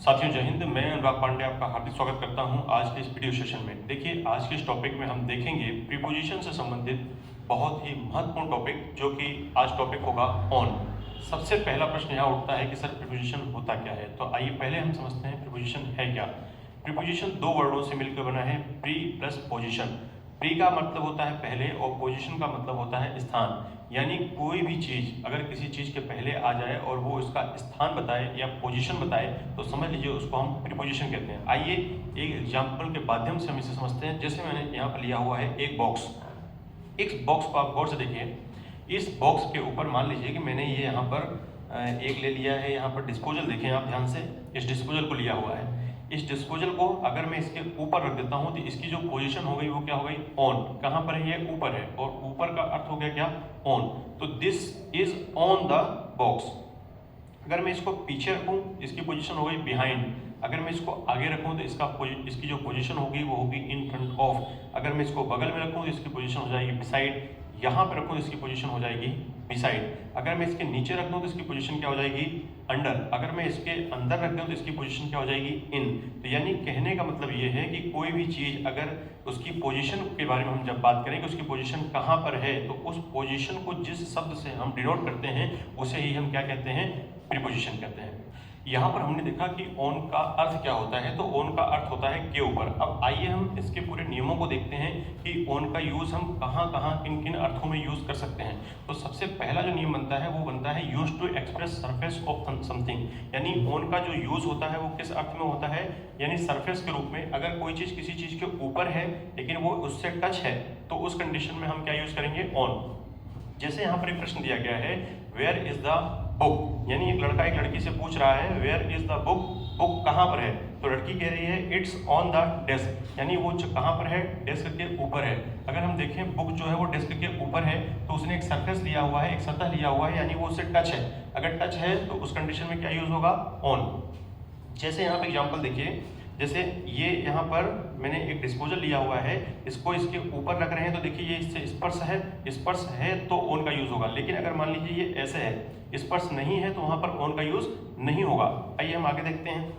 साथियों जय हिंद। मैं अनुराग पांडे आपका हार्दिक स्वागत करता हूं आज के इस वीडियो सेशन में। देखिए आज के इस टॉपिक में हम देखेंगे प्रीपोजिशन से संबंधित बहुत ही महत्वपूर्ण टॉपिक, जो कि आज टॉपिक होगा ऑन। सबसे पहला प्रश्न यहाँ उठता है कि सर प्रीपोजिशन होता क्या है। तो आइए पहले हम समझते हैं प्रीपोजिशन है क्या। प्रीपोजिशन दो वर्डों से मिलकर बना है, प्री प्लस पोजिशन। प्री का मतलब होता है पहले और पोजीशन का मतलब होता है स्थान। यानी कोई भी चीज अगर किसी चीज के पहले आ जाए और वो इसका स्थान बताए या पोजीशन बताए तो समझ लीजिए उसको हम प्रीपोजिशन कहते हैं। आइए एक एग्जांपल के माध्यम से हम इसे समझते हैं। जैसे मैंने यहाँ पर लिया हुआ है एक बॉक्स। इस बॉक्स को आप गौर से देखिए। इस बॉक्स के ऊपर मान लीजिए कि मैंने ये यहाँ पर एक ले लिया है, यहाँ पर डिस्पोजल देखें आप ध्यान से, इस डिस्पोजल को लिया हुआ है। इस डिस्पोजल को अगर मैं इसके ऊपर रख देता हूं तो इसकी जो पोजीशन हो गई वो क्या हो गई, ऑन। कहां पर है, ये ऊपर है, और ऊपर का अर्थ हो गया क्या, ऑन। तो this is on the box. अगर मैं इसको पीछे रखूं इसकी पोजीशन हो गई बिहाइंड। अगर मैं इसको आगे रखूं तो इसकी जो पोजीशन होगी वो होगी इन फ्रंट ऑफ। अगर मैं इसको बगल में रखूं तो इसकी पोजीशन हो जाएगी बिसाइड। यहाँ पर रखूं तो इसकी पोजीशन हो जाएगी बिसाइड। अगर मैं इसके नीचे रख दूं तो इसकी पोजीशन क्या हो जाएगी, अंडर। अगर मैं इसके अंदर रख दूं तो इसकी पोजीशन क्या हो जाएगी, इन। तो यानी कहने का मतलब ये है कि कोई भी चीज अगर उसकी पोजीशन के बारे में हम जब बात करें कि उसकी पोजीशन कहाँ पर है, तो उस पोजीशन को जिस शब्द से हम डिनोट करते हैं उसे ही हम क्या कहते हैं, प्रीपोजिशन कहते हैं। यहाँ पर हमने देखा कि ऑन का अर्थ क्या होता है। तो ऑन का अर्थ होता है के ऊपर। अब आइए हम इसके पूरे नियमों को देखते हैं कि ऑन का यूज हम कहाँ कहाँ किन किन अर्थों में यूज कर सकते हैं। तो सबसे पहला जो नियम बनता है वो बनता है use to express surface of something. यानी ऑन का जो यूज होता है वो किस अर्थ में होता है, यानी सरफेस के रूप में। अगर कोई चीज किसी चीज के ऊपर है लेकिन वो उससे टच है तो उस कंडीशन में हम क्या यूज करेंगे, ऑन। जैसे यहाँ पर एक प्रश्न दिया गया है, वेयर इज द बुक। यानी एक लड़का एक लड़की से पूछ रहा है where is the book, book कहाँ पर है। तो लड़की कह रही है इट्स ऑन द डेस्क। यानी वो कहाँ पर है, डेस्क के ऊपर है। अगर हम देखें बुक जो है वो डेस्क के ऊपर है तो उसने एक सरफेस लिया हुआ है, एक सतह लिया हुआ है, यानी वो उससे टच है। अगर टच है तो उस कंडीशन में क्या यूज होगा, ऑन। जैसे यहाँ पे एग्जाम्पल देखिए, जैसे ये यहाँ पर मैंने एक डिस्पोजल लिया हुआ है, इसको इसके ऊपर रख रहे हैं तो देखिए ये इससे स्पर्श है, स्पर्श है तो ऑन का यूज होगा। लेकिन अगर मान लीजिए ये ऐसे है, स्पर्श नहीं है, तो वहां पर ऑन का यूज नहीं होगा। आइए हम आगे देखते हैं।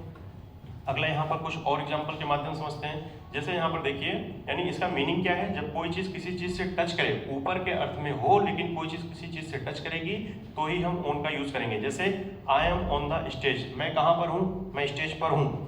अगला यहाँ पर कुछ और एग्जाम्पल के माध्यम से समझते हैं। जैसे यहाँ पर देखिए, यानी इसका मीनिंग क्या है, जब कोई चीज किसी चीज से टच करे, ऊपर के अर्थ में हो लेकिन कोई चीज किसी चीज से टच करेगी तो ही हम ऑन का यूज करेंगे। जैसे I am on the stage, मैं कहाँ पर हूँ, मैं स्टेज पर हूँ।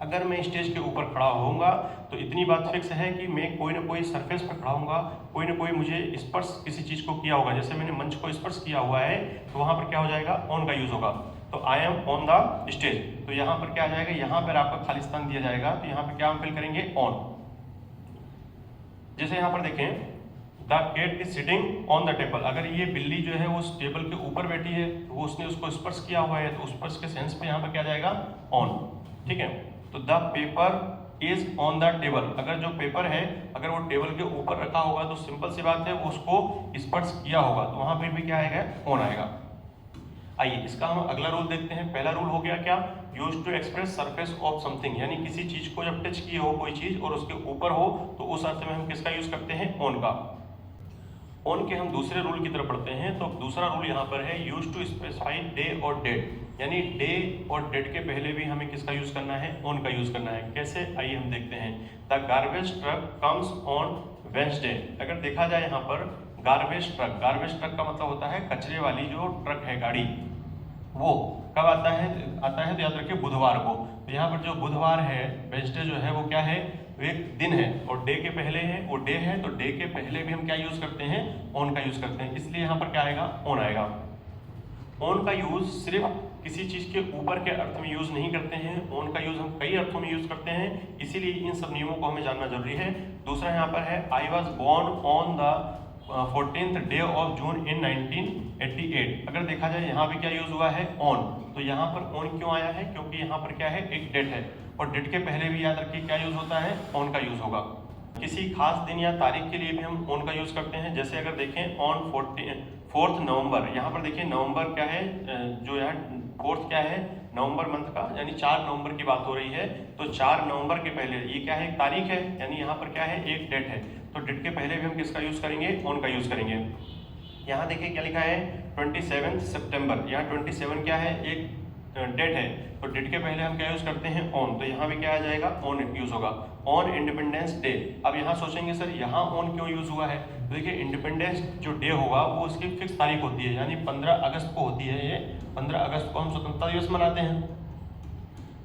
अगर मैं स्टेज के ऊपर खड़ा होऊंगा तो इतनी बात फिक्स है कि मैं कोई ना कोई सरफेस पर खड़ा होऊंगा, कोई ना कोई मुझे स्पर्श किसी चीज को किया होगा। जैसे मैंने मंच को स्पर्श किया हुआ है तो वहां पर क्या हो जाएगा, ऑन का यूज होगा। तो I am on the stage, तो यहाँ पर क्या आ जाएगा, यहाँ पर आपका खाली स्थान दिया जाएगा तो यहाँ पर क्या हम फिल करेंगे, ऑन। जैसे यहाँ पर देखें, the cat is sitting on the table. अगर ये बिल्ली जो है वो उस टेबल के ऊपर बैठी है तो वो उसने उसको स्पर्श किया हुआ है, तो उस स्पर्श के सेंस पे यहाँ पर क्या जाएगा, ऑन। ठीक है। तो the paper is on the table. अगर जो पेपर है अगर वो टेबल के ऊपर रखा होगा तो सिंपल सी बात है वो उसको स्पर्श किया होगा, तो वहां पर भी क्या आएगा, ऑन आएगा। आइए इसका हम अगला रूल देखते हैं। पहला रूल हो गया क्या, use to express surface of something. यानी किसी चीज को जब टच किए हो कोई चीज और उसके ऊपर हो तो उस अर्थ में हम किसका यूज करते हैं, ऑन का। ऑन के हम दूसरे रूल की तरफ बढ़ते हैं। तो दूसरा रूल यहाँ पर है यूज टू स्पेसिफाई डे और डेट। यानी डे और डेट के पहले भी हमें किसका यूज करना है, ऑन का यूज करना है। कैसे, आइए हम देखते हैं। The garbage truck comes on Wednesday. अगर देखा जाए यहाँ पर गार्बेज ट्रक, गार्बेज ट्रक का मतलब होता है कचरे वाली जो ट्रक है, गाड़ी, वो कब आता है तो याद रखिए बुधवार को। तो यहाँ पर जो बुधवार है, वेंसडे जो है वो क्या है, एक दिन है और डे के पहले है, वो डे है, तो डे के पहले भी हम क्या यूज करते हैं, ऑन का यूज करते हैं। इसलिए यहाँ पर क्या आएगा, ऑन आएगा। ऑन का यूज सिर्फ किसी चीज के ऊपर के अर्थ में यूज नहीं करते हैं, ऑन का यूज हम कई अर्थों में यूज करते हैं, इसीलिए इन सब नियमों को हमें जानना जरूरी है। दूसरा यहाँ पर है I was born on the 14th day of June in 1988। अगर देखा जाए यहाँ पे क्या यूज हुआ है, ऑन। तो यहाँ पर ऑन क्यों आया है, क्योंकि यहाँ पर क्या है, एक डेट है और डेट के पहले भी याद रखिए क्या यूज होता है, ऑन का यूज होगा। किसी खास दिन या तारीख के लिए भी हम ऑन का यूज करते हैं। जैसे अगर देखें ऑन 4 नवंबर, यहाँ पर देखिए नवंबर क्या है, जो यहाँ 4 क्या है, नवंबर मंथ का, यानी 4 नवंबर की बात हो रही है। तो 4 नवंबर के पहले ये क्या है, एक तारीख है, यानी यहाँ पर क्या है, एक डेट है। तो डेट के पहले भी हम किसका यूज करेंगे, ऑन का यूज करेंगे। यहाँ देखिए क्या लिखा है, 27 सितंबर। यहाँ 27 क्या है, एक डेट है तो डेट के पहले हम क्या यूज करते हैं ऑन, तो यहाँ भी क्या आ जाएगा ऑन यूज होगा, ऑन इंडिपेंडेंस डे। अब यहाँ सोचेंगे सर यहाँ ऑन क्यों यूज हुआ है, तो देखिए इंडिपेंडेंस जो डे होगा वो उसकी फिक्स तारीख होती है, यानी 15 अगस्त को होती है, ये 15 अगस्त को हम स्वतंत्रता दिवस मनाते हैं।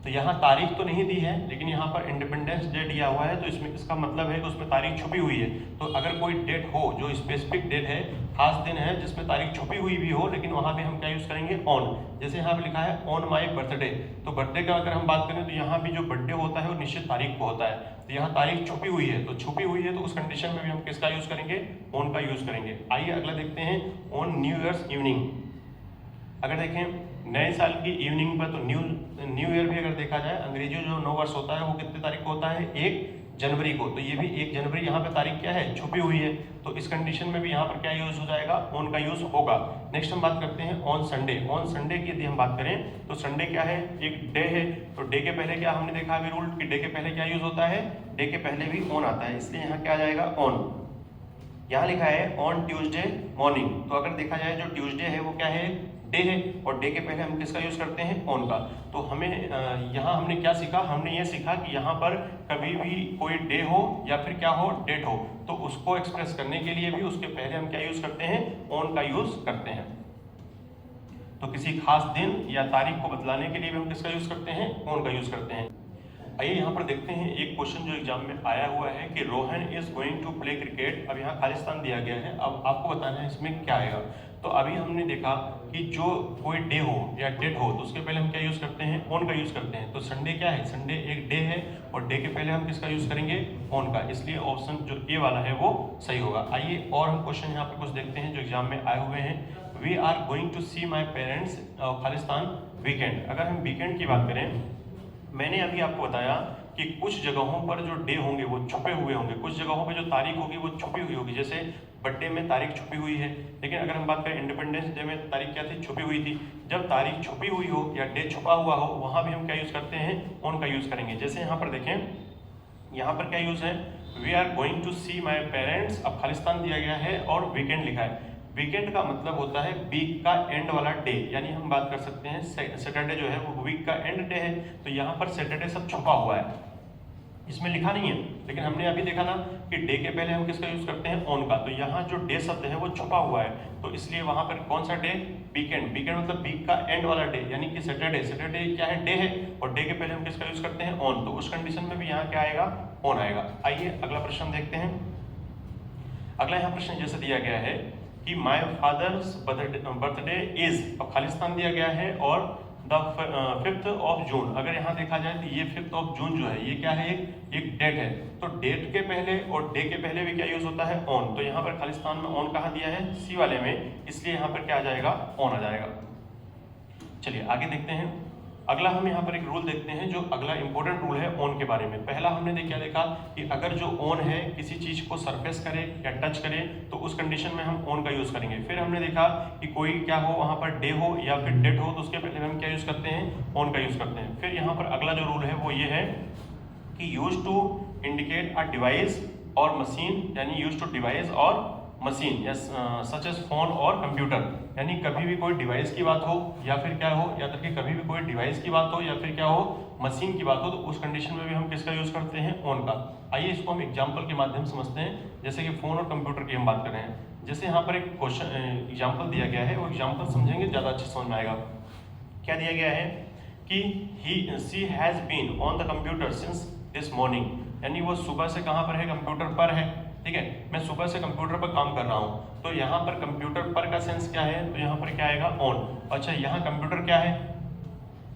तो यहाँ तारीख तो नहीं दी है लेकिन यहाँ पर इंडिपेंडेंस डे दिया हुआ है, तो इसमें इसका मतलब है कि उसमें तारीख छुपी हुई है। तो अगर कोई डेट हो जो स्पेसिफिक डेट है, खास दिन है जिसमें तारीख छुपी हुई भी हो, लेकिन वहाँ पे हम क्या यूज करेंगे ऑन। जैसे यहाँ पे लिखा है ऑन माई बर्थडे, तो बर्थडे का अगर हम बात करें तो यहाँ भी जो बर्थडे होता है वो निश्चित तारीख को होता है, तो यहाँ तारीख छुपी हुई है, तो छुपी हुई है तो उस कंडीशन में भी हम किसका यूज करेंगे, ऑन का यूज करेंगे। आइए अगला देखते हैं, ऑन न्यू ईयर्स इवनिंग। अगर देखें नए साल की इवनिंग पर, तो न्यू ईयर भी अगर देखा जाए अंग्रेजी जो नव वर्ष होता है वो कितने तारीख को होता है, 1 जनवरी को, तो ये भी 1 जनवरी यहाँ पे तारीख क्या है, छुपी हुई है, तो इस कंडीशन में भी यहाँ पर क्या यूज हो जाएगा, ऑन का यूज होगा। नेक्स्ट हम बात करते हैं ऑन संडे। ऑन संडे की यदि हम बात करें तो संडे क्या है, एक डे है, तो डे के पहले क्या हमने देखा अभी रूल कि डे के पहले क्या यूज होता है, डे के पहले भी ऑन आता है, इसलिए यहाँ क्या आ जाएगा ऑन। यहाँ लिखा है ऑन ट्यूसडे मॉर्निंग, तो अगर देखा जाए जो ट्यूसडे है वो क्या है, डे है, और डे के पहले हम किसका यूज करते हैं, ऑन का। तो हमें यहाँ हमने क्या सीखा, हमने ये सीखा कि यहाँ पर कभी भी कोई डे हो या फिर क्या हो, डेट हो, तो उसको एक्सप्रेस करने के लिए भी उसके पहले हम क्या यूज करते हैं, ऑन का यूज करते हैं। तो किसी खास दिन या तारीख को बतलाने के लिए भी हम किसका यूज करते हैं, ऑन का यूज करते हैं। आइए यहाँ पर देखते हैं एक क्वेश्चन जो एग्जाम में आया हुआ है कि Rohan is going to play cricket. अब यहाँ खालिस्तान दिया गया है, अब आपको बताना है इसमें क्या आएगा। तो अभी हमने देखा कि जो कोई डे हो या डेट हो तो उसके पहले हम क्या यूज करते हैं, ऑन का यूज करते हैं। तो संडे क्या है, संडे एक डे है और डे के पहले हम किसका यूज करेंगे, ऑन का, इसलिए ऑप्शन जो ए वाला है वो सही होगा। आइए और हम क्वेश्चन यहाँ पे कुछ देखते हैं जो एग्जाम में आए हुए हैं। We are going to see my parents खालिस्तान वीकेंड। अगर हम वीकेंड की बात करें, मैंने अभी आपको बताया कि कुछ जगहों पर जो डे होंगे वो छुपे हुए होंगे, कुछ जगहों पे जो तारीख होगी वो छुपी हुई होगी, जैसे बर्थडे में तारीख छुपी हुई है। लेकिन अगर हम बात करें इंडिपेंडेंस डे में तारीख क्या थी, छुपी हुई थी। जब तारीख छुपी हुई हो या डे छुपा हुआ हो वहाँ भी हम क्या यूज करते हैं, ऑन का यूज करेंगे। जैसे यहाँ पर देखें, यहाँ पर क्या यूज है, we are going to see my parents, अब खालिस्तान दिया गया है और वीकेंड लिखा है। वीकेंड का मतलब होता है वीक का एंड वाला डे, यानी हम बात कर सकते हैं सैटरडे जो है वो वीक का एंड डे है, तो यहाँ पर सैटरडे सब छुपा हुआ है, इसमें लिखा नहीं है। लेकिन हमने अभी देखा ना कि डे के पहले हम किसका यूज करते हैं, ऑन का, तो यहाँ जो डे शब्द है वो छुपा हुआ है, तो इसलिए वहां पर कौन सा डे, वीकेंड। वीकेंड मतलब वीक का एंड वाला डे, यानी कि सैटरडे, सैटरडे क्या है, डे है, और डे के पहले हम किसका यूज करते हैं, ऑन, तो उस कंडीशन में भी यहाँ क्या आएगा, ऑन आएगा। आइए अगला प्रश्न देखते हैं। अगला यहाँ प्रश्न जैसे दिया गया है कि माई फादर्स बर्थडे इज, अब खालिस्तान दिया गया है और द 5th of जून। अगर यहाँ देखा जाए तो ये 5th of जून जो है ये क्या है, एक डेट है, तो डेट के पहले और डे के पहले भी क्या यूज होता है, ऑन। तो यहाँ पर खालिस्तान में ऑन कहाँ दिया है, सी वाले में, इसलिए यहाँ पर क्या आ जाएगा, ऑन आ जाएगा। चलिए आगे देखते हैं। अगला हम यहाँ पर एक रूल देखते हैं, जो अगला इंपॉर्टेंट रूल है ऑन के बारे में। पहला हमने क्या देखा कि अगर जो ऑन है किसी चीज को सरफेस करे या टच करे तो उस कंडीशन में हम ऑन का यूज करेंगे। फिर हमने देखा कि कोई क्या हो, वहां पर डे हो या फिर डेट हो, तो उसके पहले हम क्या यूज करते हैं, ऑन का यूज करते हैं। फिर यहाँ पर अगला जो रूल है वो ये है कि use to indicate a device और मशीन, यानी यूज टू डिवाइस और मशीन या सच एज फोन और कंप्यूटर, यानी कभी भी कोई डिवाइस की बात हो या फिर क्या हो, या फिर कभी भी कोई डिवाइस की बात हो या फिर क्या हो, मशीन की बात हो, तो उस कंडीशन में भी हम किसका यूज करते हैं, ऑन का। आइए इसको हम एग्जांपल के माध्यम से समझते हैं। जैसे कि फोन और कंप्यूटर की हम बात कर रहे हैं, जैसे यहाँ पर एक क्वेश्चन एग्जाम्पल दिया गया है, वो एग्जाम्पल समझेंगे ज़्यादा अच्छे समझ में आएगा। क्या दिया गया है कि she has been on the computer since this morning, यानी वो सुबह से कहाँ पर है, कंप्यूटर पर है, ठीक है, मैं सुबह से कंप्यूटर पर काम कर रहा हूँ। तो यहाँ पर कंप्यूटर पर का सेंस क्या है, तो यहाँ पर क्या आएगा, ऑन। अच्छा यहाँ कंप्यूटर क्या है,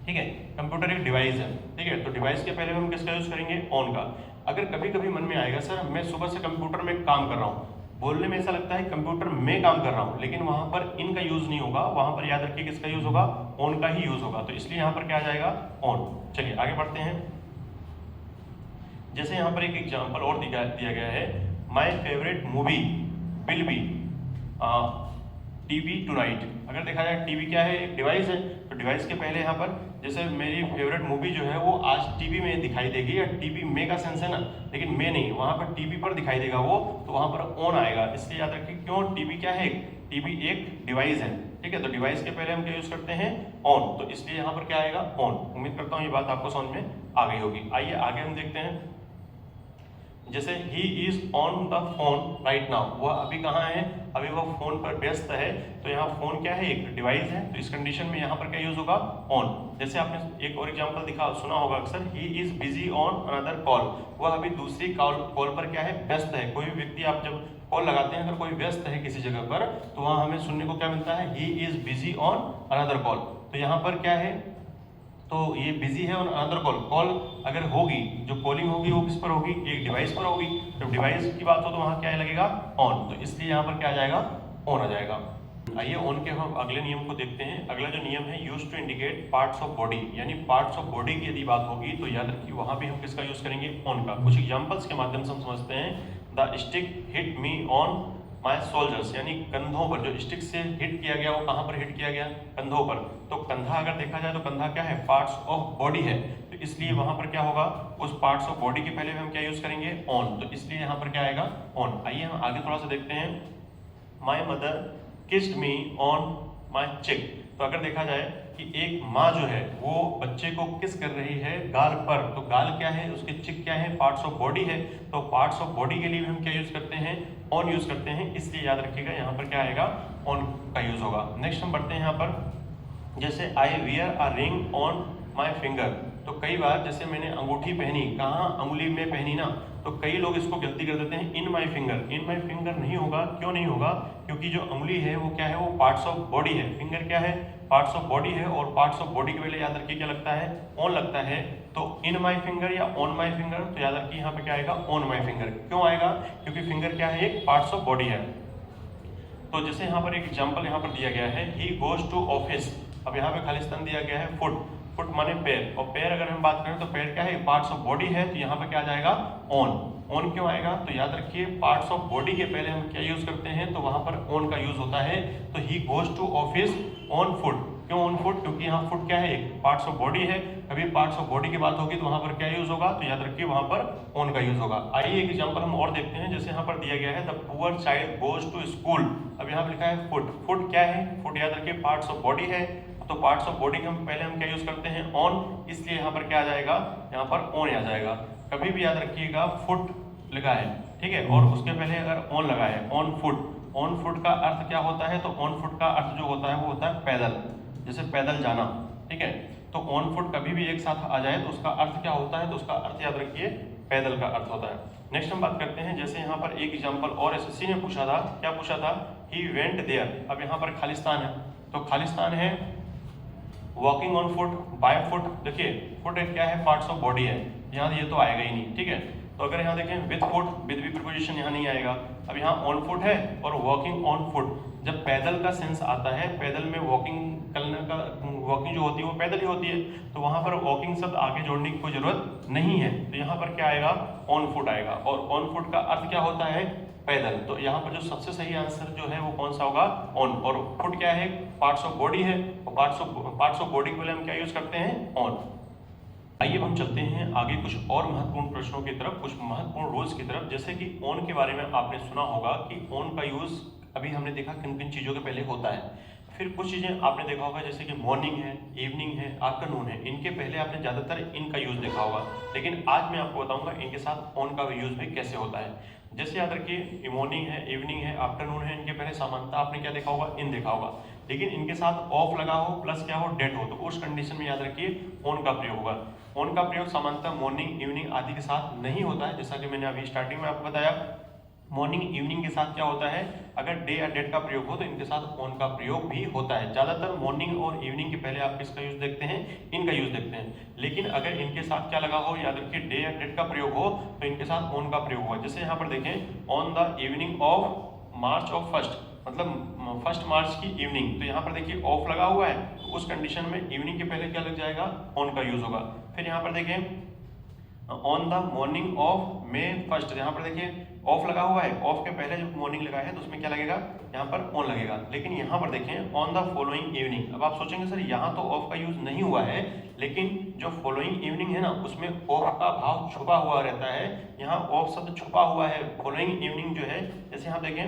ठीक है, कंप्यूटर एक डिवाइस है, ठीक है, तो डिवाइस के पहले हम किसका यूज करेंगे, ऑन का। अगर कभी कभी मन में आएगा सर मैं सुबह से कंप्यूटर में काम कर रहा हूँ, बोलने में ऐसा लगता है कंप्यूटर में काम कर रहा हूँ, लेकिन वहां पर इन का यूज नहीं होगा, वहां पर याद रखिए किसका यूज होगा, ऑन का ही यूज होगा, तो इसलिए यहाँ पर क्या आ जाएगा, ऑन। चलिए आगे बढ़ते हैं। जैसे यहाँ पर एक एग्जाम्पल और दिया गया है, my favourite movie will be TV tonight. अगर देखा जाए टीवी क्या है, एक डिवाइस है, तो डिवाइस के पहले यहाँ पर जैसे मेरी फेवरेट मूवी जो है वो आज टीवी में दिखाई देगी, या टीवी में का सेंस है ना, लेकिन में नहीं, वहाँ पर टीवी पर दिखाई देगा वो, तो वहाँ पर ऑन आएगा। इसलिए याद रखिए क्यों, टीवी क्या है, टीवी एक डिवाइस है, ठीक है, तो डिवाइस के पहले हम क्या यूज करते हैं, ऑन, तो इसलिए यहाँ पर क्या आएगा, ऑन। उम्मीद करता हूँ ये बात आपको समझ में आ गई होगी। आइए आगे हम देखते हैं, जैसे he is on the phone right now, वह अभी कहाँ है, अभी वह फोन पर व्यस्त है, तो यहाँ फोन क्या है, एक डिवाइस है, तो इस कंडीशन में यहाँ पर क्या यूज होगा, ऑन। जैसे आपने एक और एग्जांपल सुना होगा अक्सर, he is busy on another call, वह अभी दूसरी कॉल पर क्या है, व्यस्त है। कोई भी व्यक्ति आप जब कॉल लगाते हैं, अगर कोई व्यस्त है किसी जगह पर, तो वहां हमें सुनने को क्या मिलता है, he is busy on another call. तो यहाँ पर क्या है, तो ये बिजी है ऑन अनदर कॉल। कॉल अगर होगी, जो कॉलिंग होगी वो किस पर होगी, एक डिवाइस पर होगी। जब डिवाइस की बात हो तो वहां क्या लगेगा, ऑन, तो इसलिए यहाँ पर क्या आ जाएगा, ऑन आ जाएगा। आइए ऑन के हम अगले नियम को देखते हैं। अगला जो नियम है, use to indicate parts of body, यानी पार्ट्स ऑफ बॉडी की यदि बात होगी तो याद रखिए वहां भी हम किसका यूज करेंगे, ऑन का। कुछ एग्जांपल्स के माध्यम से हम समझते हैं। The stick hit me on my soldiers, यानी कंधों पर, जो स्टिक से हिट किया गया वो कहां पर हिट किया गया, कंधों पर। तो कंधा अगर देखा जाए तो कंधा क्या है, पार्ट्स ऑफ बॉडी है, तो इसलिए वहां पर क्या होगा, उस पार्ट्स ऑफ बॉडी के पहले हम क्या यूज करेंगे, ऑन, तो इसलिए यहाँ पर क्या आएगा, ऑन। आइए हम आगे थोड़ा सा देखते हैं। My mother kissed me on my चिक, तो अगर देखा जाए कि एक माँ जो है वो बच्चे को किस कर रही है, गाल पर, तो गाल क्या है, उसके चिक क्या है, पार्ट्स ऑफ बॉडी है, तो पार्ट्स ऑफ बॉडी के लिए भी हम क्या यूज करते हैं, ऑन यूज करते हैं, इसलिए याद रखिएगा यहाँ पर क्या आएगा, ऑन का यूज होगा। नेक्स्ट हम बढ़ते हैं यहाँ पर, जैसे I wear a ring on my finger, तो कई बार जैसे मैंने अंगूठी पहनी, कहाँ, अंगुली में पहनी ना, तो कई लोग इसको गलती कर देते हैं, इन my finger. In my finger नहीं होगा, क्यों नहीं होगा, क्योंकि जो अंगुली है वो क्या है, वो पार्ट्स ऑफ बॉडी है, फिंगर क्या है, पार्ट्स ऑफ बॉडी है, और पार्ट्स ऑफ बॉडी के पहले याद रखिए क्या लगता है, ऑन लगता है। तो इन माई फिंगर या ऑन माई फिंगर, तो याद रखिए यहाँ पे क्या आएगा, ऑन माई फिंगर। क्यों आएगा, क्योंकि फिंगर क्या है, एक पार्ट्स ऑफ बॉडी है। तो जैसे यहाँ पर एक एग्जाम्पल यहाँ पर दिया गया है, ही गोज टू ऑफिस, अब यहाँ पे खालिस्तान दिया गया है फुट, फुट माने पैर, और पैर अगर हम बात करें तो पैर क्या है, पार्ट्स ऑफ बॉडी है, तो यहाँ पे क्या आ जाएगा, ऑन। ऑन क्यों आएगा, तो याद रखिए पार्ट्स ऑफ बॉडी के पहले हम क्या यूज करते हैं, तो वहां पर ऑन का यूज होता है। तो he goes to office on foot, क्यों ऑन फुट, क्योंकि यहाँ फुट क्या है, एक पार्ट्स ऑफ बॉडी है, कभी पार्ट्स ऑफ बॉडी की बात होगी तो वहां पर क्या यूज होगा, तो याद रखिए वहां पर ऑन का यूज होगा। आइए एक एग्जांपल हम और देखते हैं। जैसे यहाँ पर दिया गया है, the poor child goes to school, अब यहाँ पर लिखा है फुट, फुट क्या है, फुट याद रखिए पार्ट्स ऑफ बॉडी है, तो पार्ट्स ऑफ बॉडी हम पहले हम क्या यूज करते हैं, ऑन, इसलिए यहाँ पर क्या आ जाएगा, यहाँ पर ऑन आ जाएगा। कभी भी याद रखिएगा फुट लगा है, ठीक है, और उसके पहले अगर ऑन लगा है, ऑन फुट, ऑन फुट का अर्थ क्या होता है, तो ऑन फुट का अर्थ जो होता है वो होता है पैदल, जैसे पैदल जाना, ठीक है। तो ऑन फुट कभी भी एक साथ आ जाए तो उसका अर्थ क्या होता है, तो उसका अर्थ याद रखिए पैदल का अर्थ होता है। नेक्स्ट हम बात करते हैं, जैसे यहाँ पर एक एग्जांपल और एसएससी ने पूछा था, क्या पूछा था, ही वेंट देयर, अब यहाँ पर खालिस्तान है, तो खालिस्तान है walking on foot, by foot, देखिए फुट क्या है, पार्ट्स ऑफ बॉडी है, यहाँ ये तो आएगा ही नहीं, ठीक है। तो अगर यहाँ देखें विद फुट, विद भी प्रीपोजिशन यहाँ नहीं आएगा। अब यहाँ ऑन फुट है और वॉकिंग ऑन फुट, जब पैदल का सेंस आता है, पैदल में वॉकिंग करने का, वॉकिंग जो होती है वो पैदल ही होती है, तो वहां पर वॉकिंग शब्द आगे जोड़ने की कोई जरूरत नहीं है, तो यहाँ पर क्या आएगा, ऑन फुट आएगा, और ऑन फुट का अर्थ क्या होता है, पैदल। तो यहाँ पर जो सबसे सही आंसर जो है वो कौन सा होगा, ऑन, और फुट क्या है, पार्ट्स ऑफ बॉडी है, और पार्ट्स ऑफ बॉडी के लिए हम क्या यूज करते हैं, ऑन। आइए हम चलते हैं आगे कुछ और महत्वपूर्ण प्रश्नों की तरफ, कुछ महत्वपूर्ण रूल्स की तरफ। जैसे कि ऑन के बारे में आपने सुना होगा कि ऑन का यूज अभी हमने देखा किन किन चीज़ों के पहले होता है। फिर कुछ चीज़ें आपने देखा होगा जैसे कि मॉर्निंग है, इवनिंग है, आफ्टरनून है, इनके पहले आपने ज़्यादातर इनका यूज देखा होगा, लेकिन आज मैं आपको बताऊंगा इनके साथ ऑन का यूज भी कैसे होता है। जैसे याद रखिए मॉर्निंग है, इवनिंग है, आफ्टरनून है, इनके पहले सामान्यतः आपने क्या देखा होगा, इन देखा होगा, लेकिन इनके साथ ऑफ लगा हो प्लस क्या हो, डेट हो, तो उस कंडीशन में याद रखिए ऑन का प्रयोग होगा। ऑन का प्रयोग सामान्यतः मॉर्निंग, इवनिंग आदि के साथ नहीं होता है, जैसा कि मैंने अभी स्टार्टिंग में आपको बताया। मॉर्निंग, इवनिंग के साथ क्या होता है, अगर डे या डेट का प्रयोग हो तो इनके साथ ऑन का प्रयोग भी होता है। ज्यादातर मॉर्निंग और इवनिंग के पहले आप किसका यूज देखते हैं, इनका यूज देखते हैं, लेकिन अगर इनके साथ क्या लगा हो, याद रखिए डे या डेट का प्रयोग हो तो इनके साथ ऑन का प्रयोग होगा। जैसे यहाँ पर देखें, on the evening of March of first, मतलब फर्स्ट मार्च की इवनिंग, तो यहाँ पर देखिए ऑफ लगा हुआ है, तो उस कंडीशन में इवनिंग के पहले क्या लग जाएगा, ऑन का यूज होगा। फिर यहाँ पर देखें on the morning of May first, यहाँ पर देखिए ऑफ लगा हुआ है, ऑफ के पहले जब मॉर्निंग लगा है तो उसमें क्या लगेगा, यहाँ पर ऑन लगेगा। लेकिन यहाँ पर देखें ऑन द फॉलोइंग इवनिंग, अब आप सोचेंगे सर यहाँ तो ऑफ का यूज नहीं हुआ है, लेकिन जो फॉलोइंग इवनिंग है ना उसमें ऑफ का भाव छुपा हुआ रहता है, यहाँ ऑफ शब्द छुपा हुआ है। फॉलोइंग इवनिंग जो है, जैसे यहाँ देखें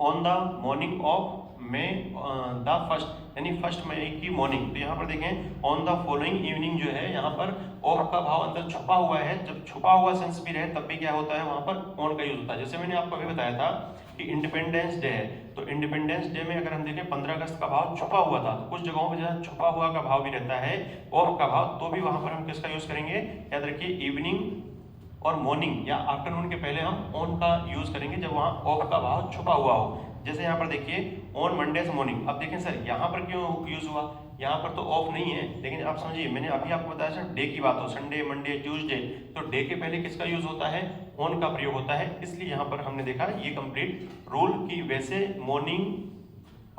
ऑन द मॉर्निंग ऑफ में द फर्स्ट यानी फर्स्ट मई की मॉर्निंग। तो यहाँ पर देखें ऑन द फॉलोइंग इवनिंग जो है यहाँ पर ऑफ का भाव अंदर छुपा हुआ है। जब छुपा हुआ सेंस भी रहे तब भी क्या होता है वहां पर ऑन का यूज होता है। जैसे मैंने आपको अभी बताया था कि इंडिपेंडेंस डे है, तो इंडिपेंडेंस डे में अगर हम देखें 15 अगस्त का भाव छुपा हुआ था, तो कुछ जगहों पर जहाँ छुपा हुआ का भाव भी रहता है ऑफ का भाव, तो भी वहां पर हम किसका यूज करेंगे, याद रखिए इवनिंग और मॉर्निंग या आफ्टरनून के पहले हम ऑन का यूज करेंगे जब वहां ऑफ का भाव छुपा हुआ हो। जैसे यहाँ पर देखिए ऑन मंडेज मॉर्निंग। अब देखें सर यहाँ पर क्यों यूज हुआ, यहाँ पर तो ऑफ नहीं है, लेकिन आप समझिए मैंने अभी आपको बताया सर डे की बात हो, संडे मंडे ट्यूसडे, तो डे के पहले किसका यूज होता है, ऑन का प्रयोग होता है। इसलिए यहाँ पर हमने देखा ये कंप्लीट रूल की वैसे मॉर्निंग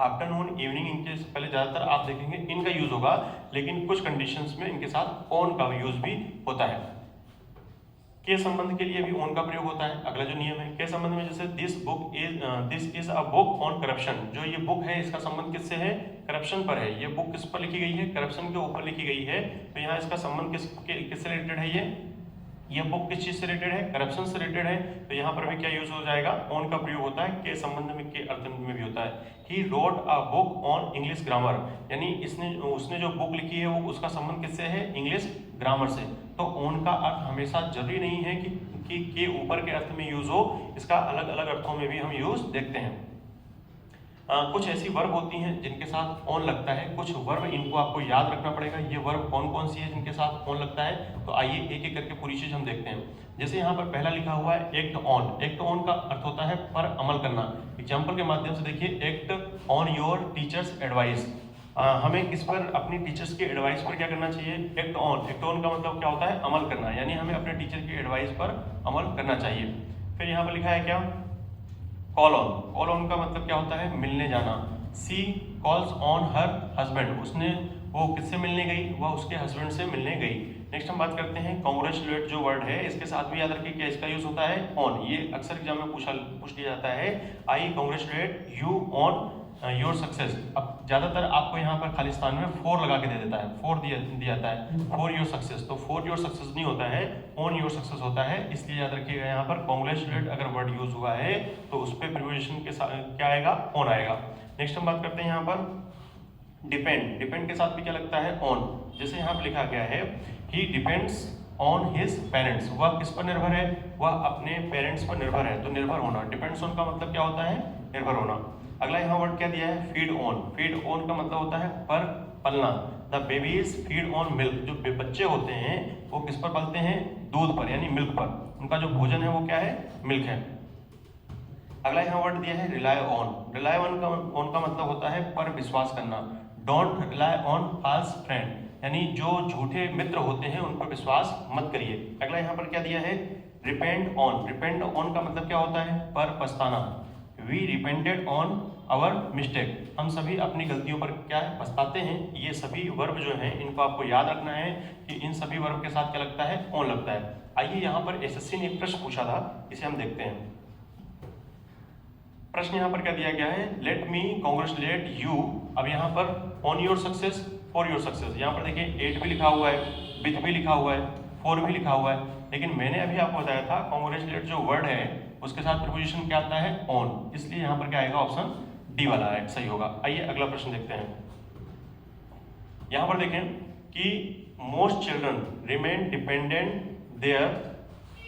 आफ्टरनून इवनिंग इनके पहले ज्यादातर आप देखेंगे इनका यूज होगा, लेकिन कुछ कंडीशंस में इनके साथ ऑन का यूज भी होता है। के संबंध के लिए भी ऑन का प्रयोग होता है। अगला जो नियम है के संबंध में, जैसे this is a book on corruption, जो ये बुक है इसका संबंध किससे है, करप्शन पर है। ये बुक किस पर लिखी गई है, करप्शन के ऊपर लिखी गई है, तो यहाँ इसका संबंध किससे रिलेटेड है, ये बुक किस चीज से रिलेटेड है, करप्शन से रिलेटेड है, तो यहाँ पर भी क्या यूज हो जाएगा, ऑन का प्रयोग होता है। के संबंध में के अर्थ में भी होता है। He wrote a book on English grammar, यानी उसने जो बुक लिखी है वो उसका संबंध किससे है, इंग्लिश ग्रामर से। तो ऑन का अर्थ हमेशा जरूरी नहीं है कि के ऊपर के अर्थ में यूज हो, इसका अलग अलग अर्थों में भी हम यूज देखते हैं। कुछ ऐसी वर्ब होती हैं जिनके साथ ऑन लगता है, कुछ वर्ब इनको आपको याद रखना पड़ेगा, ये वर्ब कौन कौन सी है जिनके साथ ऑन लगता है। तो आइए एक एक करके पूरी चीज हम देखते हैं। जैसे यहाँ पर पहला लिखा हुआ है एक्ट ऑन। एक्ट ऑन का अर्थ होता है पर अमल करना। एग्जाम्पल के माध्यम से देखिए, act on your teachers advice, हमें किस पर, अपनी टीचर्स के एडवाइस पर क्या करना चाहिए, एक्ट ऑन। एक्ट ऑन का मतलब क्या होता है, अमल करना, यानी हमें अपने टीचर की एडवाइस पर अमल करना चाहिए। फिर यहाँ पर लिखा है क्या, कॉल ऑन। कॉल ऑन का मतलब क्या होता है, मिलने जाना। सी कॉल्स ऑन हर हस्बैंड, उसने वो किससे मिलने गई, वह उसके हस्बैंड से मिलने गई। नेक्स्ट हम बात करते हैं कांग्रेचुलेट, जो वर्ड है इसके साथ भी याद रखिए क्या इसका यूज होता है, ऑन। ये अक्सर एग्जाम में पूछ लिया जाता है, I congratulate you on your success. अब ज्यादातर आपको यहाँ पर खालिस्तान में फोर लगा के दे देता है, फोर दिया जाता है, फॉर योर सक्सेस। तो फॉर योर सक्सेस नहीं होता है, ऑन योर सक्सेस होता है। इसलिए याद रखिएगा यहाँ पर कांग्रेचुलेट अगर वर्ड यूज हुआ है तो उस पर प्रीपोजिशन के साथ क्या आएगा, ऑन आएगा। नेक्स्ट हम बात करते हैं यहाँ पर डिपेंड। डिपेंड के साथ भी क्या लगता है, ऑन। जैसे यहाँ पर लिखा गया है, ही डिपेंड्स ऑन हिज पेरेंट्स, वह किस पर निर्भर है, वह अपने पेरेंट्स पर निर्भर है। तो निर्भर होना, डिपेंड्स ऑन का मतलब क्या होता है, निर्भर होना। अगला यहाँ वर्ड क्या दिया है, फीड ऑन। फीड ऑन का मतलब होता है पर पलना। The babies feed on milk, जो बच्चे होते हैं वो किस पर पलते हैं, दूध पर यानी मिल्क पर, उनका जो भोजन है वो क्या है, मिल्क है। अगला यहाँ वर्ड दिया है रिलाय ऑन। रिलाय ऑन का मतलब होता है पर विश्वास करना। Don't rely on false friend, यानी जो झूठे मित्र होते हैं उन पर विश्वास मत करिए। अगला यहाँ पर क्या दिया है, रिपेंट ऑन। रिपेंट ऑन का मतलब क्या होता है, पर पछताना। We repented on our mistake, हम सभी अपनी गलतियों पर क्या है, पछताते हैं। ये सभी वर्ब जो हैं इनको आपको याद रखना है कि इन सभी वर्ब के साथ क्या लगता है, ऑन लगता है। आइए यहाँ पर एसएससी ने एक प्रश्न पूछा था, इसे हम देखते हैं। प्रश्न यहाँ पर क्या दिया गया है, लेट मी कांग्रेचुलेट यू। अब यहाँ पर on your success, for your success, यहाँ पर देखिए एट भी लिखा हुआ है, विथ भी लिखा हुआ है, फॉर भी लिखा हुआ है, लेकिन मैंने अभी आपको बताया था कांग्रेचुलेट जो वर्ड है उसके साथ प्रीपोजिशन क्या आता है, ऑन। इसलिए यहाँ पर क्या आएगा, ऑप्शन डी वाला है, सही होगा। आइए अगला प्रश्न देखते हैं। यहाँ पर देखें कि most children remain dependent their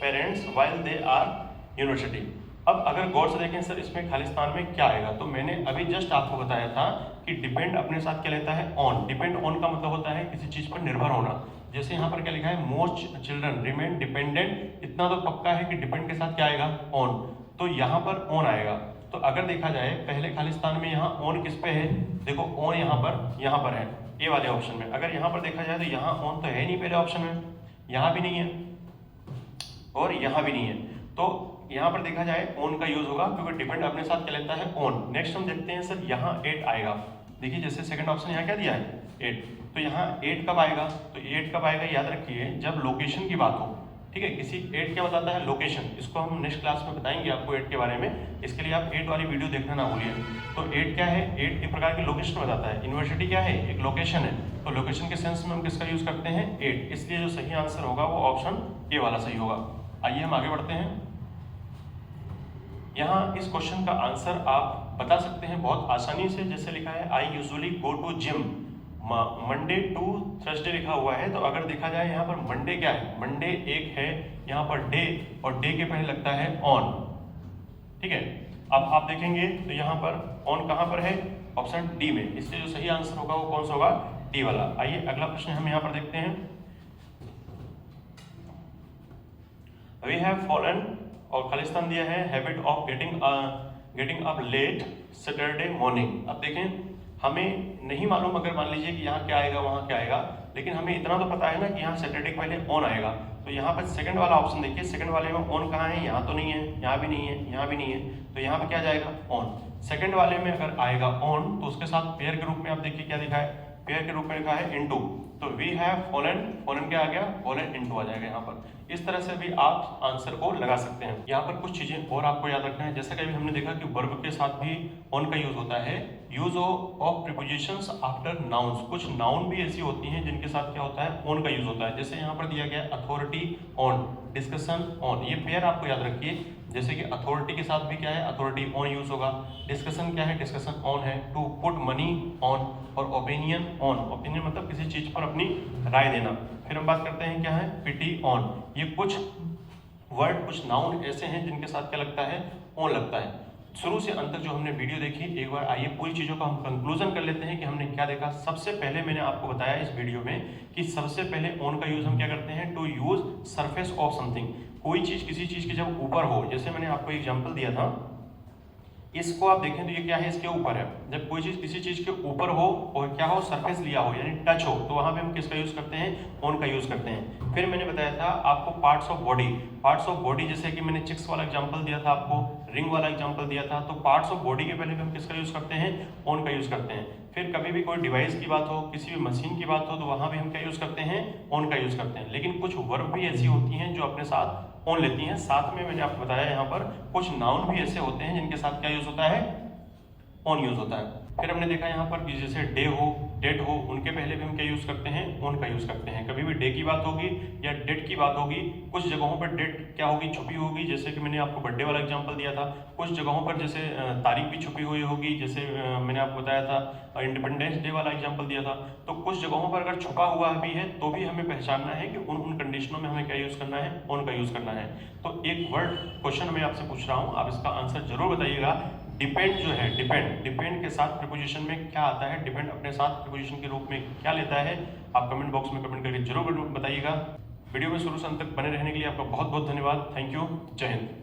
parents while they are university. अब अगर गौर से देखें सर इसमें खालिस्तान में क्या आएगा, तो मैंने अभी जस्ट आपको बताया था कि डिपेंड अपने साथ क्या लेता है, ऑन। डिपेंड ऑन का मतलब होता है किसी चीज पर निर्भर होना। जैसे यहाँ पर क्या लिखा है, मोस्ट चिल्ड्रन रिमेन डिपेंडेंट, इतना तो पक्का है कि डिपेंड के साथ क्या आएगा, ऑन। तो यहाँ पर ऑन आएगा। तो अगर देखा जाए पहले खालिस्तान में यहाँ ऑन किस पे है, देखो ऑन यहाँ पर है, ए वाले ऑप्शन में। अगर यहाँ पर देखा जाए तो यहाँ ऑन तो है नहीं पहले ऑप्शन में, यहाँ भी नहीं है और यहाँ भी नहीं है। तो यहाँ पर देखा जाए ऑन का यूज होगा क्योंकि डिपेंड अपने साथ क्या लेता है, ऑन। नेक्स्ट हम देखते हैं सर यहाँ एट आएगा। देखिए जैसे सेकंड ऑप्शन यहाँ क्या दिया है, एट। तो यहाँ एट कब आएगा, तो एट कब आएगा याद रखिए जब लोकेशन की बात हो, ठीक है। किसी एट क्या बताता है, लोकेशन। इसको हम नेक्स्ट क्लास में बताएंगे आपको एट के बारे में, इसके लिए आप एट वाली वीडियो देखना ना भूलिए। तो एट क्या है, एट एक प्रकार की लोकेशन बताता है। यूनिवर्सिटी क्या है, एक लोकेशन है। तो लोकेशन के सेंस में हम किसका यूज करते हैं, एट। इसलिए जो सही आंसर होगा वो ऑप्शन ए वाला सही होगा। आइए हम आगे बढ़ते हैं। यहाँ इस क्वेश्चन का आंसर आप बता सकते हैं बहुत आसानी से। जैसे लिखा है I usually go to gym, Monday to Thursday लिखा हुआ है, तो अगर देखा जाए यहाँ पर मंडे क्या है, मंडे एक है यहाँ पर डे, और डे के पहले लगता है ऑन। ठीक है, अब आप देखेंगे तो यहाँ पर ऑन कहाँ पर है, ऑप्शन डी में। इससे जो सही आंसर होगा वो कौन सा होगा, डी वाला। आइए अगला प्रश्न हम यहाँ पर देखते हैं। वी हैव फॉलन, और खालिस्तान दिया है, habit of getting up late Saturday morning. अब देखें, हमें नहीं मालूम, अगर मान लीजिए कि यहाँ क्या आएगा वहाँ क्या आएगा, लेकिन हमें इतना तो पता है ना कि यहाँ सैटरडे के पहले ऑन आएगा। तो यहाँ पर सेकंड वाला ऑप्शन देखिए, सेकंड वाले में ऑन कहाँ है, यहाँ तो नहीं है, यहाँ भी नहीं है, यहाँ भी नहीं है, तो यहाँ पे क्या जाएगा, ऑन। सेकंड वाले में अगर आएगा ऑन तो उसके साथ पेयर के रूप में आप देखिए क्या लिखा है, पेयर के रूप में लिखा है इनटू, तो वी हैव फॉलन, फॉलन क्या आ गया, फॉलन इनटू आ जाएगा यहाँ पर। इस तरह से भी आप आंसर को लगा सकते हैं। यहाँ पर कुछ चीजें और आपको याद रखना है, जैसा कि अभी हमने देखा कि वर्ब के साथ भी ऑन का यूज होता है। Use of prepositions after nouns, कुछ नाउन भी ऐसी होती हैं जिनके साथ क्या होता है, ऑन का यूज होता है। जैसे यहाँ पर दिया गया अथॉरिटी ऑन, डिस्कशन ऑन, ये पेयर आपको याद रखिए। जैसे कि अथॉरिटी के साथ भी क्या है, अथॉरिटी ऑन यूज होगा। डिस्कशन क्या है, डिस्कशन ऑन है। टू पुट मनी ऑन, और ओपिनियन ऑन, ओपिनियन मतलब किसी चीज पर अपनी राय देना। फिर हम बात करते हैं क्या है, पिटी ऑन। ये कुछ वर्ड, कुछ नाउन ऐसे हैं जिनके साथ क्या लगता है, ऑन लगता है। शुरू से अंत तक जो हमने वीडियो देखी, एक बार आइए पूरी चीजों का हम कंक्लूजन कर लेते हैं कि हमने क्या देखा। सबसे पहले मैंने आपको बताया इस वीडियो में कि सबसे पहले ऑन का यूज हम क्या करते हैं, to use surface of something. कोई चीज किसी चीज के जब ऊपर हो, जैसे मैंने आपको एग्जांपल दिया था, इसको आप देखें तो ये क्या है, इसके ऊपर है। जब कोई चीज किसी चीज के ऊपर हो और क्या हो, सरफेस लिया हो यानी टच हो, तो वहां पे हम किसका यूज करते हैं, ऑन का यूज करते हैं। फिर मैंने बताया था आपको parts of body, parts of body, जैसे कि मैंने चिक्स वाला एग्जांपल दिया था आपको, रिंग वाला एग्जांपल दिया था, तो पार्ट्स ऑफ बॉडी के पहले भी हम किसका यूज करते हैं, ऑन का यूज करते हैं। फिर कभी भी कोई डिवाइस की बात हो, किसी भी मशीन की बात हो, तो वहां भी हम क्या यूज करते हैं, ऑन का यूज करते हैं। लेकिन कुछ वर्ब भी ऐसी होती हैं जो अपने साथ ऑन लेती हैं। साथ में मैंने आपको बताया यहाँ पर कुछ नाउन भी ऐसे होते हैं जिनके साथ क्या यूज होता है, ऑन यूज होता है। फिर हमने देखा यहाँ पर कि जैसे डे हो, डेट हो, उनके पहले भी हम क्या यूज करते हैं, ऑन का यूज करते हैं। कभी भी डे की बात होगी या डेट की बात होगी, कुछ जगहों पर डेट क्या होगी, छुपी होगी, जैसे कि मैंने आपको बर्थडे वाला एग्जांपल दिया था। कुछ जगहों पर जैसे तारीख भी छुपी हुई होगी, जैसे मैंने आपको बताया था इंडिपेंडेंस डे वाला एग्जांपल दिया था। तो कुछ जगहों पर अगर छुपा हुआ भी है तो भी हमें पहचानना है कि उन कंडीशनों में हमें क्या यूज करना है, ऑन का यूज करना है। तो एक वर्ड क्वेश्चन मैं आपसे पूछ रहा हूँ, आप इसका आंसर जरूर बताइएगा। डिपेंड जो है, डिपेंड के साथ प्रीपोजिशन में क्या आता है, डिपेंड अपने साथ प्रीपोजिशन के रूप में क्या लेता है, आप कमेंट बॉक्स में कमेंट करके जरूर बताइएगा। वीडियो में शुरू से अंत तक बने रहने के लिए आपका बहुत बहुत धन्यवाद। थैंक यू, जय हिंद।